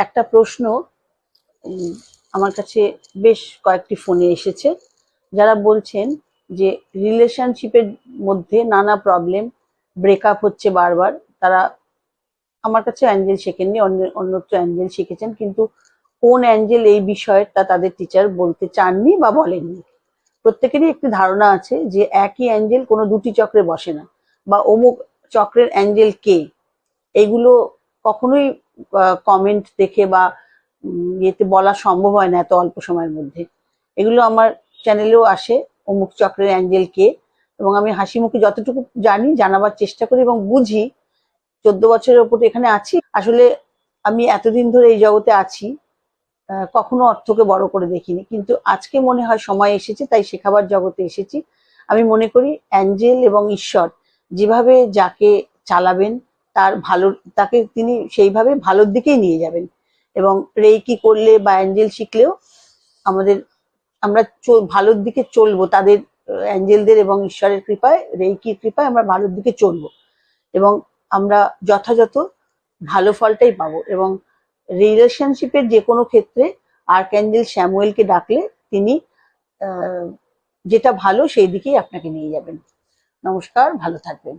একটা প্রশ্ন আমার কাছে বেশ কয়েকটি ফোনে এসেছে, যারা বলছেন যে রিলেশনশিপের মধ্যে নানা প্রবলেম, ব্রেকআপ হচ্ছে বারবার। তারা আমার কাছে অ্যাঞ্জেল শেখেননি, অন্যত্র অ্যাঞ্জেল শিখেছেন, কিন্তু কোন অ্যাঞ্জেল এই বিষয়টা তাদের টিচার বলতে চাননি বা বলেননি। প্রত্যেকেরই একটি ধারণা আছে যে একই অ্যাঞ্জেল কোনো দুটি চক্রে বসে না, বা অমুক চক্রের অ্যাঞ্জেল কে, এগুলো কখনোই কমেন্ট দেখে বা ইয়েতে বলা সম্ভব হয় না এত অল্প সময়ের মধ্যে। এগুলো আমার চ্যানেলেও আসে, অমুক চক্রের অ্যাঞ্জেল কে, এবং আমি হাসি মুখে যতটুকু জানি জানাবার চেষ্টা করি এবং বুঝি। 14 বছরের ওপর এখানে আছি, আসলে আমি এতদিন ধরে এই জগতে আছি, কখনো অর্থকে বড় করে দেখিনি, কিন্তু আজকে মনে হয় সময় এসেছে, তাই শেখাবার জগতে এসেছি। আমি মনে করি অ্যাঞ্জেল এবং ঈশ্বর যেভাবে যাকে চালাবেন তার ভালো, তাকে তিনি সেইভাবে ভালোর দিকেই নিয়ে যাবেন। এবং রেইকি করলে বা অ্যাঞ্জেল শিখলেও আমাদের, আমরা ভালোর দিকে চলবো তাদের, অ্যাঞ্জেলদের এবং ঈশ্বরের কৃপায়, রেইকির কৃপায় আমরা ভালোর দিকে চলবো, এবং আমরা যথাযথ ভালো ফলটাই পাবো। এবং রিলেশনশিপের যে কোনো ক্ষেত্রে আর্কঅ্যাঞ্জেল স্যামুয়েলকে ডাকলে তিনি যেটা ভালো সেই দিকেই আপনাকে নিয়ে যাবেন। নমস্কার, ভালো থাকবেন।